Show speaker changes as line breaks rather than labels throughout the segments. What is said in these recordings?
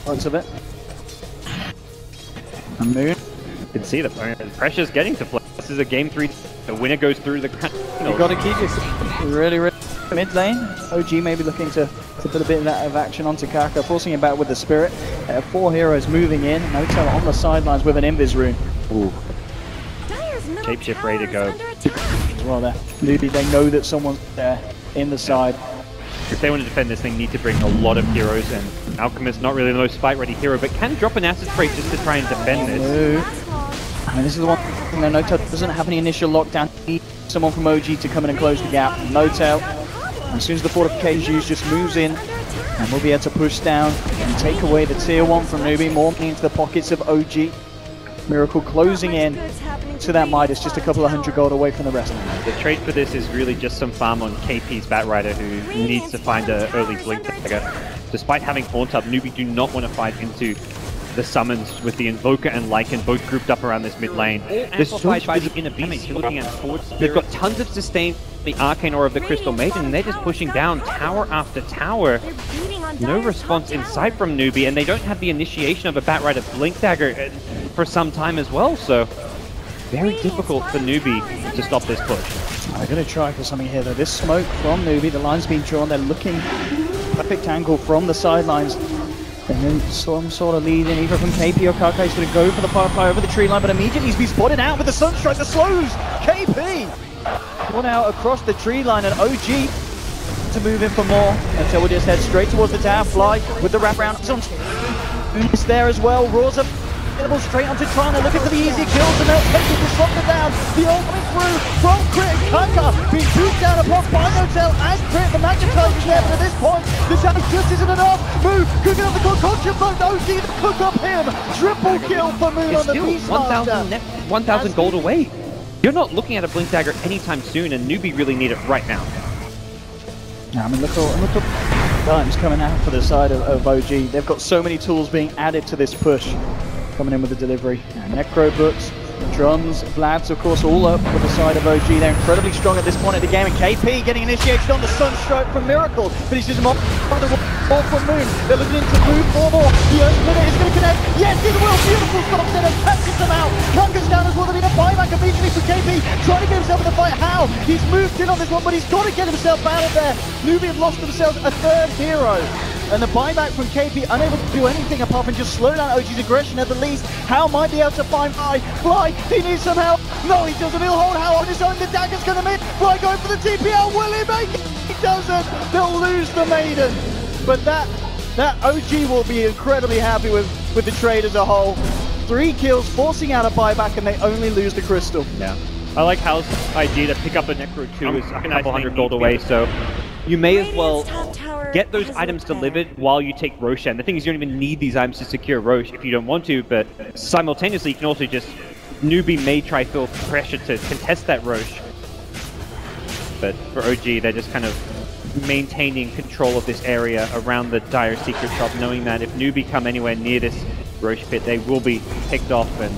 Looks of it. And Moon.
You can see the pressure's getting to Flame. This is a game 3. The winner goes through the grand finals.
You've got to keep this really mid lane. OG may be looking to put a bit of that of action onto Kaka, forcing him back with the Spirit. 4 heroes moving in. N0tail on the sidelines with an Invis rune.
Ooh. Shapeshift ready to go.
As well there. Newbie, they know that someone's there in the side.
If they want to defend this, they need to bring a lot of heroes, and Alchemist not really the most fight-ready hero, but can drop an Acid Spray just to try and defend this.
I mean, this is the one thing that N0tail doesn't have any initial lockdown. Need someone from OG to come in and close the gap. N0tail, as soon as the fortification is used, just moves in, and we'll be able to push down and take away the tier 1 from Newbie, more into the pockets of OG. Miracle closing in to that Midas, just a couple of 100 gold away from the rest.
The trade for this is really just some farm on KP's Batrider, who needs to find an early Blink Dagger. Despite having Haunt up, Newbie do not want to fight into the summons with the Invoker and Lycan both grouped up around this mid lane. They're amplified by the inner beast. You're looking at Forward Spirit. They've got tons of sustain, the Arcane Aura of the Crystal Maiden, and they're just pushing down tower after tower. No response in sight from Newbie, and they don't have the initiation of a Batrider Blink Dagger for some time as well, so very difficult for Newbie to stop this push.
They're going to try for something here though. This smoke from Newbie, the line's being drawn, they're looking perfect angle from the sidelines. And then some sort of lead in either from KP or Kaka. He's going to go for the Firefly over the tree line, but immediately he's been spotted out with the Sunstrike that slows KP! One out across the tree line, and OG to move in for more. Until we just head straight towards the tower. Fly with the wraparound. It's there as well. Roars up. Straight onto Trana, looking for the easy kills, and they'll take it, disrupt it down. The ult coming through from Crit. Kaka being shooted down upon by N0tail and Crit. The Magnetised is there, but at this point, the damage just isn't enough. Moon cooking up the concoction, but OG to cook up him. Triple kill for Moon on the Beastmaster.
1,000 gold away. You're not looking at a Blink Dagger anytime soon, and Newbie really need it right now.
Yeah, I mean, look at times coming out for the side of OG. They've got so many tools being added to this push. Coming in with the delivery. Necro books, drums, Vlads, of course, all up with the side of OG. They're incredibly strong at this point of the game, and KP getting initiated on the Sunstroke from Miracle. Finishes him off by the wall from Moon. They're looking to move for more. The Earth Spinner is going to connect. Yes, it will. Beautiful stop there and catches them out. Kanga's down as well. There'll be a buyback immediately for KP. Trying to get himself in the fight. How? He's moved in on this one, but he's got to get himself out of there. Newbie have lost themselves a 3rd hero. And the buyback from KP, unable to do anything apart from just slow down OG's aggression at the least. How might be able to find Fly, he needs some help. No, he doesn't. He'll hold How on his own. The dagger's going to miss. Fly going for the TPL. Will he make it? He doesn't. They'll lose the Maiden. But that OG will be incredibly happy with the trade as a whole. 3 kills, forcing out a buyback, and they only lose the Crystal.
Yeah. I like Hal's idea to pick up a Necro 2 is a couple 100 gold away, so you may as well get those items delivered while you take Roshan. The thing is, you don't even need these items to secure Rosh if you don't want to, but simultaneously you can also just... Newbie may try feel pressure to contest that Rosh. But for OG, they're just kind of maintaining control of this area around the Dire Secret Shop, knowing that if Newbie come anywhere near this Rosh pit, they will be picked off, and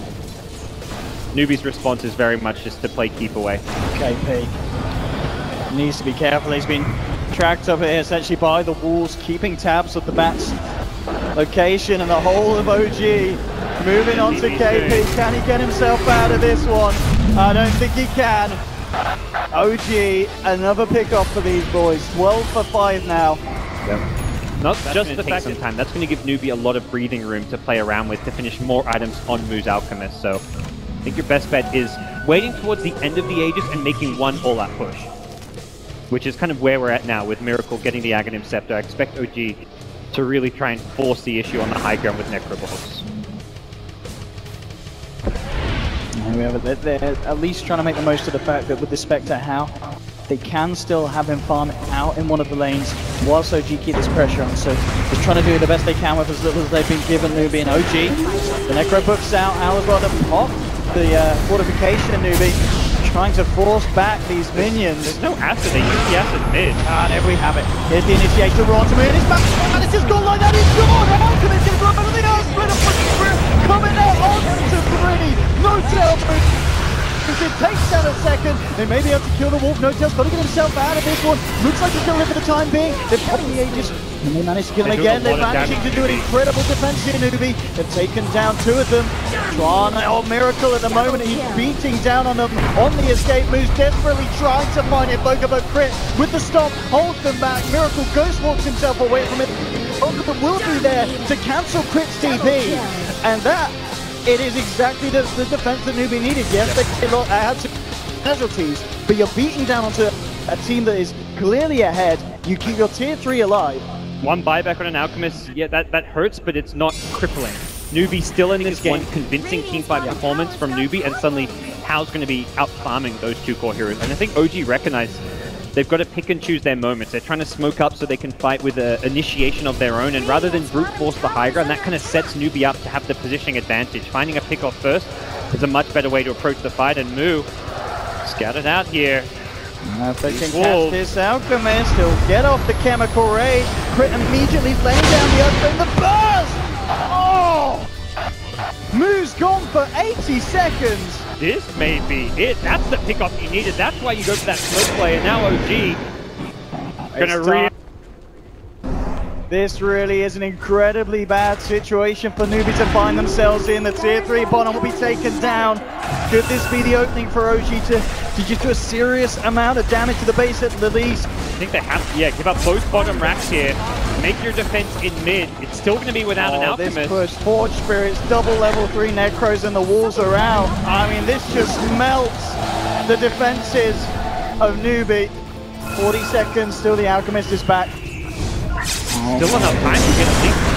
Newbie's response is very much just to play keep away.
KP needs to be careful. He's been tracked up here essentially by the walls, keeping tabs of the Bats location, and the whole of OG moving on to KP. Can he get himself out of this one? I don't think he can. OG, another pick off for these boys. 12 for 5 now.
Yep. Not just the fact that time. That's going to give Newbie a lot of breathing room to play around with to finish more items on Moose Alchemist. So I think your best bet is waiting towards the end of the Aegis and making one all-out push, which is kind of where we're at now with Miracle getting the Aghanim Scepter. I expect OG to really try and force the issue on the high ground with Necrobolts.
We have it. They're at least trying to make the most of the fact that with the Spectre How, they can still have him farm out in one of the lanes whilst OG keep this pressure on. So just trying to do the best they can with as little as they've been given. Newbie and OG. The Necro Book's out. How as well to pop the fortification. Newbie trying to force back these minions.
There's no acid. They use the acid mid.
Ah, there we have it. Here's the initiation. Raw to me, and it's back. And it's just gone like that. It's gone. Alchemist is going to the split up coming out onto Pretty. N0tail. Because it takes down a second. They may be able to kill the Wolf. N0tail's got to get himself out of this one. Looks like he's going to live for the time being. They're popping the Aegis And they managed to kill him again. They're managing to do an incredible defense here, Nubi. They've taken down 2 of them. Tron, Miracle at the moment. He's beating down on them on the escape moves, desperately trying to find it. Bokobo crit with the stop, holds them back. Miracle ghost walks himself away from it. Bokobo will be there to cancel Crit's TP. And that, it is exactly the defense that Nubi needed. Yes, they had some casualties, but you're beating down onto a team that is clearly ahead. You keep your tier 3 alive.
One buyback on an Alchemist, yeah, that hurts, but it's not crippling. Nubi still in this game, convincing teamfight performance from Nubi, and suddenly Hao's going to be out-farming those 2 core heroes. And I think OG recognize they've got to pick and choose their moments. They're trying to smoke up so they can fight with an initiation of their own, and rather than brute force the high ground, that kind of sets Nubi up to have the positioning advantage. Finding a pick-off first is a much better way to approach the fight, and Mu scouted out here.
If they can catch this Alchemist, he'll get off the chemical ray. Crit immediately laying down the other in the burst! Oh! Mu's gone for 80 seconds!
This may be it. That's the pickoff you needed. That's why you go for that smoke play, and now OG gonna
This really is an incredibly bad situation for Nubi to find themselves in. The tier 3 bottom will be taken down. Could this be the opening for OG to just do a serious amount of damage to the base at the least?
I think they have to, give up both bottom racks here. Make your defense in mid. It's still going to be without an Alchemist.
This push, Forge Spirits, double level 3 Necros, and the walls are out. I mean, this just melts the defenses of Nubi. 40 seconds, still the Alchemist is back.
Still enough time to get a lead.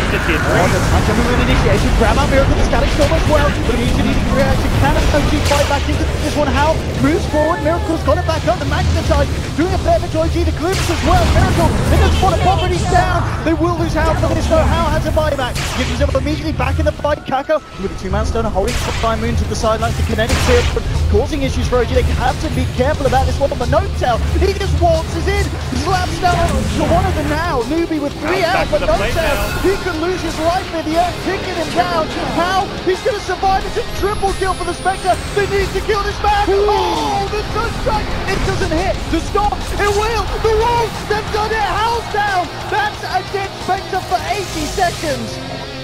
The
punch initiation, grab out Miracle, the static storm as well, but immediately reaction can OG fight back into this one. Hao moves forward, Miracle's got it back up, the magnetite doing a fair bit to OG, the glimpse as well. Miracle in the spot of property down. They will lose Hao for this though. Hao has a buyback, gives himself immediately back in the fight. Kako with a 2-man stone holding Fire Moon to the sidelines, the kinetic field causing issues for OG. They have to be careful about this one, but no tell. He just waltzes in, slaps down to one of them now. Nubi with 3 out, but no tell. He could lose his life in the air, kicking him down. How? He's going to survive. It's a triple kill for the Spectre. They need to kill this man. Oh, the sun strike. It doesn't hit. The stop. It will. The wall. They've done it. How's down. That's a dead Spectre for 80 seconds.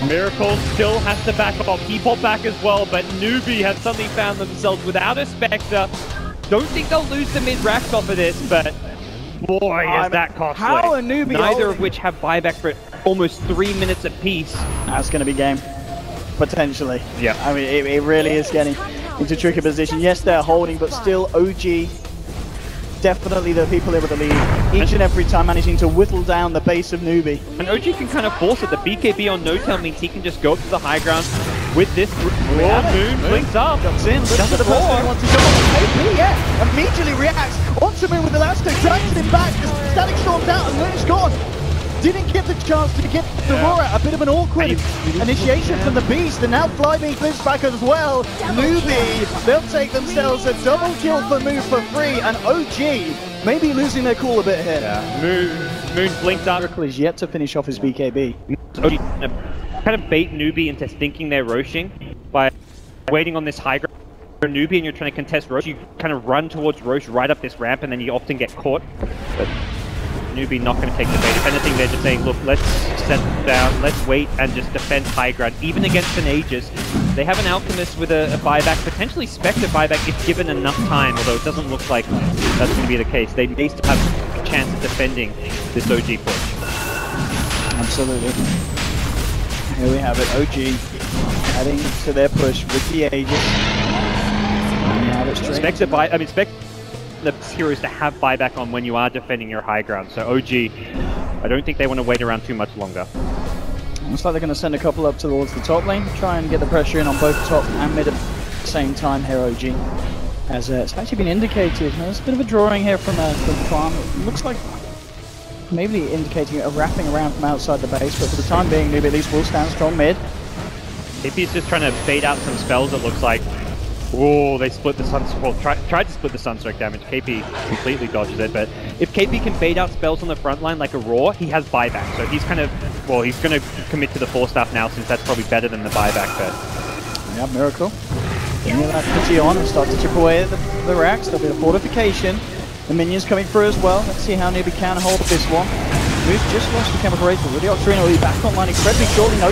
Miracle still has to back off. He popped back as well, but Nubi has suddenly found themselves without a Spectre. Don't think they'll lose the mid-racks off of this, but boy, is that costly.
How a Nubi
Neither of which have buyback for almost 3 minutes apiece.
That's going to be game. Potentially.
Yeah.
I mean, it really is getting into a tricky position. Yes, they're holding, but still OG definitely the people able to lead. Each and every time managing to whittle down the base of Nubi.
And OG can kind of force it. The BKB on No Tail means he can just go up to the high ground with this Moon blinks up.
Jumps in, looks for the person who wants to jump on the AP, yeah. Immediately reacts onto Moon with Elasto, drags him back. Static storms out and Moon's gone. Didn't get the chance to get the Aurora. A bit of an awkward initiation from the Beast, and now Fly being glimpsed back as well. Nubi, they'll take themselves a double kill for Mu for free, and OG maybe losing their cool a bit here.
Yeah. Moon blinked up.
Miracle is yet to finish off his BKB.
OG kind of bait Nubi into thinking they're roshing by waiting on this high ground. If you're a Nubi and you're trying to contest Rosh, you kind of run towards Rosh right up this ramp, and then you often get caught. But Nubi not going to take the bait. If anything, they're just saying, look, let's settle down, let's wait and just defend high ground. Even against an Aegis, they have an Alchemist with a buyback, potentially Spectre buyback if given enough time, although it doesn't look like that's going to be the case. They may still have a chance of defending this OG push.
Absolutely. Here we have it, OG adding to their push with the Aegis.
Spectre the heroes to have buyback on when you are defending your high ground. So OG, I don't think they want to wait around too much longer.
Looks like they're going to send a couple up towards the top lane, try and get the pressure in on both top and mid at the same time here, OG. As it's actually been indicated, there's a bit of a drawing here from Tron. It looks like maybe indicating a wrapping around from outside the base, but for the time being, Nubi at least will stand strong mid.
If he's just trying to bait out some spells, it looks like. Oh, they split the Sunstroke. Well, tried to split the Sunstroke damage. KP completely dodges it, but if KP can bait out spells on the front line like a Roar, he has buyback. So he's kind of, well, he's going to commit to the Force Staff now since that's probably better than the buyback, but.
Yeah, Miracle. Getting that pretty on and start to chip away at the racks. There'll be a fortification. The minions coming through as well. Let's see how Nubi can hold this one. Moose just lost the chemical race, but the Octarina will be back online incredibly shortly. No,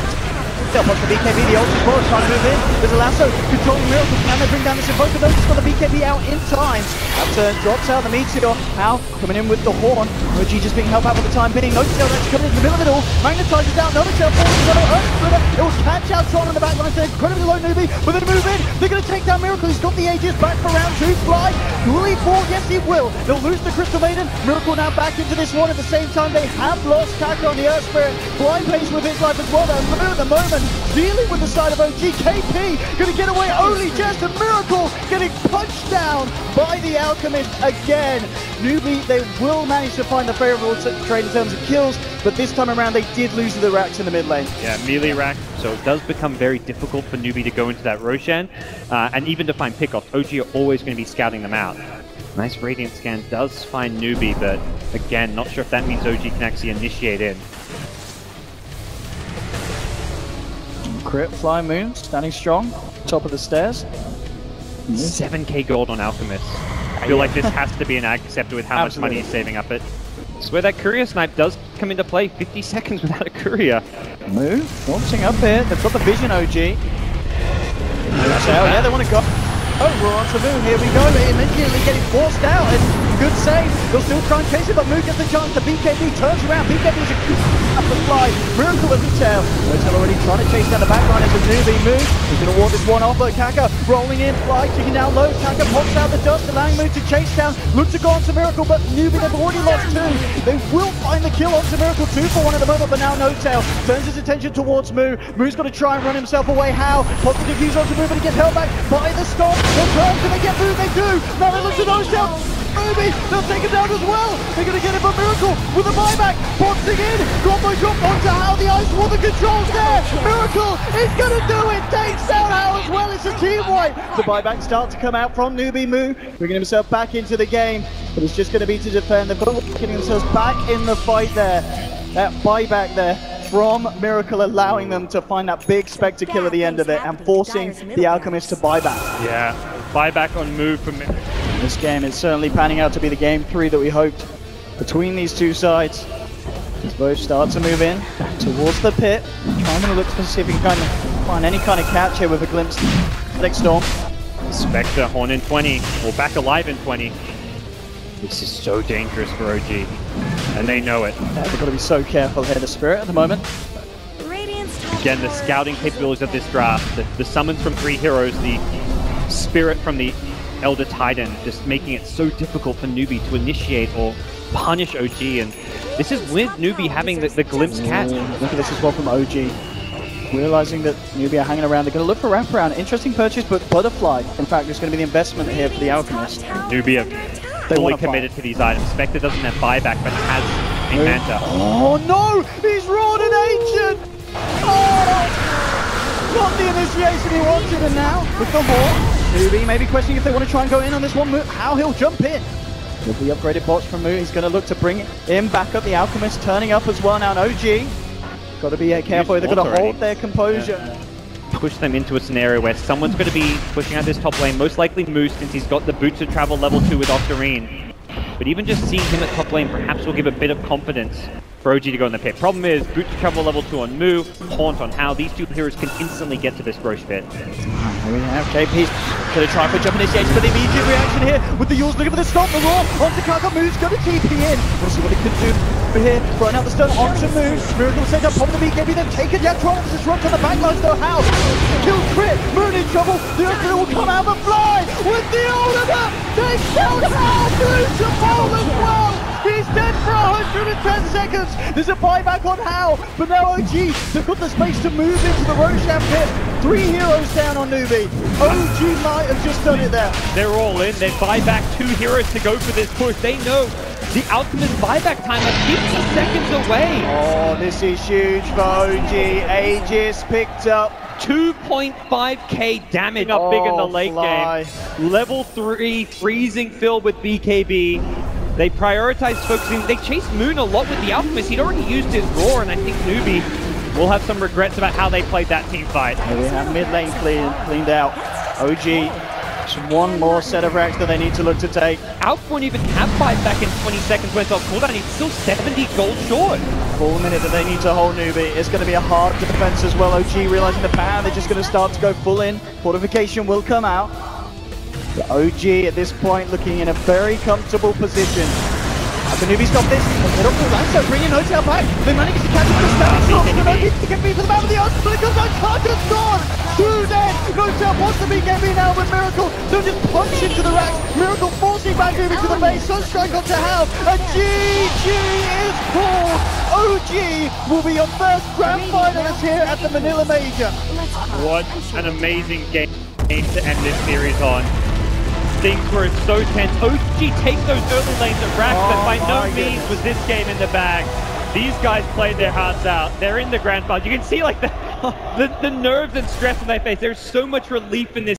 they'll watch the BKB, the ult as well, trying to move in. There's a lasso, controlling Miracle, can they bring down this Invoker? Though just got the BKB out in time. That turn drops out the Meteor. How coming in with the Horn. OG just being helped out for the time being. Notitel actually coming into the middle of it all. Magnetizes out, Notitel falls on Earth Splitter. It will catch out Tron on the back line. They're incredibly low newbie, but then move in. They're going to take down Miracle. He's got the Aegis back for round 2. Fly. Will he fall? Yes, he will. They'll lose the Crystal Maiden. Miracle now back into this one. At the same time, they have lost Kaka on the Earth Spirit. Blind Pace with his life as well. And Lou at the moment dealing with the side of OG. KP going to get away only just a Miracle getting punched down by the Alchemist again. Newbie, they will manage to find the favourable trade in terms of kills, but this time around they did lose to the Racks in the mid lane.
Yeah, melee rack, so it does become very difficult for Newbie to go into that Roshan, and even to find pickoffs. OG are always going to be scouting them out. Nice Radiant scan does find Newbie, but again, not sure if that means OG can actually initiate in.
Crit, Flying Moon, standing strong, top of the stairs.
7k gold on Alchemist. I feel like this has to be an Ag Scepter with how much money he's saving up it. It's where that Courier Snipe does come into play. 50 seconds without a Courier.
Move, launching up here. They've got the vision, OG. Yeah, they want to go. Oh, we're on to Moo. Here we go. Immediately getting forced out. And good save. They'll still try and chase it, but Moo gets the chance. The BKB turns around. BKB is a up the fly. Miracle at the tail. Notitel already trying to chase down the back line as a Newbie. Moo is going to ward this one off, but Kaka rolling in. Fly, taking down low. Kaka pops out the dust, allowing Moo to chase down. Look to go on to Miracle, but Newbie, they've already lost 2. They will find the kill onto Miracle. 2 for 1 at the moment, but now Notitel turns his attention towards Moo. Moo's got to try and run himself away. How? Pops the diffuse onto Moo, but he gets held back by the storm. Can they get Moo? They do. Now they look to Notitel. Newbie, they'll take him down as well. They're going to get him for Miracle with a buyback. Boxing in. Drop by drop onto How. The Ice Wall, the controls there. Miracle is going to do it. Takes down How as well. It's a team wipe. The buyback start to come out from Newbie. Moo bringing himself back into the game. But it's just going to be to defend. They've got getting themselves back in the fight there. That buyback there from Miracle, allowing them to find that big Spectre kill at the end of it and forcing the Alchemist to buy back.
Yeah, buyback on Moo from Miracle.
This game is certainly panning out to be the game 3 that we hoped between these two sides. As both start to move in towards the pit, trying to look to see if we can kind of find any kind of catch here with a glimpse of next storm.
Spectre, Horn in 20, or back alive in 20. This is so dangerous for OG, and they know it.
Yeah, they've got to be so careful here, the Spirit at the moment.
Again, the scouting capabilities of this draft, the summons from 3 heroes, the Spirit from the Elder Titan, just making it so difficult for Newbie to initiate or punish OG, and this is with Newbie having the glimpse catch.
Look at this as well from OG. Realizing that Newbie are hanging around, they're going to look for wraparound. Interesting purchase, but Butterfly, in fact, is going to be the investment here for the Alchemist.
Newbie are fully committed to these items. Spectre doesn't have buyback, but has a Manta.
Oh no! He's roared an ancient! Oh! Not the initiation he wanted, and now with the Horn. Newbie maybe questioning if they want to try and go in on this one. How he'll jump in. With the upgraded bots from Moo, he's going to look to bring him back up. The Alchemist turning up as well now. OG, got to be careful. They've got to hold their composure.
Yeah. Push them into a scenario where someone's going to be pushing out this top lane. Most likely Moo, since he's got the boots of travel level 2 with Octarine. But even just seeing him at top lane perhaps will give a bit of confidence for OG to go in the pit. Problem is, boots of travel level 2 on Moo, Haunt on How. These 2 heroes can instantly get to this Grosh pit.
Here we have KP going to try for jump initiation, but the immediate reaction here with the Yules looking for the stop, the Roar onto Kaka. Moo's going to TP in. We'll see what he can do here. Throwing out the stun onto Moo. Miracle set up, pop the BKB, they've taken Yatron. This runs on the backlines though. How? Kill crit. Moon in trouble. The Earthquake will come out and fly with the ultimate. Takes down How. Beautiful as well. He's dead for 110 seconds. There's a buyback on How, but now OG, they've got the space to move into the Roshan pit. 3 heroes down on Newbie. OG might have just done it there.
They're all in. They buy back 2 heroes to go for this push. They know the Alchemist buyback time of 50 seconds away.
Oh, this is huge for OG. Aegis picked up
2.5k damage up big in the late game. Level 3 freezing fill with BKB. They prioritized focusing. They chased Moon a lot with the Alchemist. He'd already used his Roar, and I think Newbie will have some regrets about how they played that team fight.
Here we have mid lane cleaned out. OG Just one more set of racks that they need to look to take.
Alpha won't even have 5 back in 20 seconds when it's on cooldown. He's still 70 gold short.
Full minute that they need to hold Newbie. It's going to be a hard defense as well. OG realizing the power, they're just going to start to go full in. Fortification will come out. The OG at this point looking in a very comfortable position. The Newbie stop this. They don't pull Lancer, bringing Hotel back. They manage to catch him with the stab. No need to get me for the man with the odds, but it comes like Carter's gone. Two dead. Hotel wants to be Gabby now with Miracle. They'll just punch into the racks. Miracle forcing back Newbie to the base. Sunstrike onto Hal. And GG is called. OG will be your first grand finalist here at the Manila Major.
What an amazing game to end this series on. Things were so tense. OG takes those early lanes at Rax, but by no means was this game in the bag. These guys played their hearts out. They're in the grand final. You can see like the nerves and stress on their face. There's so much relief in this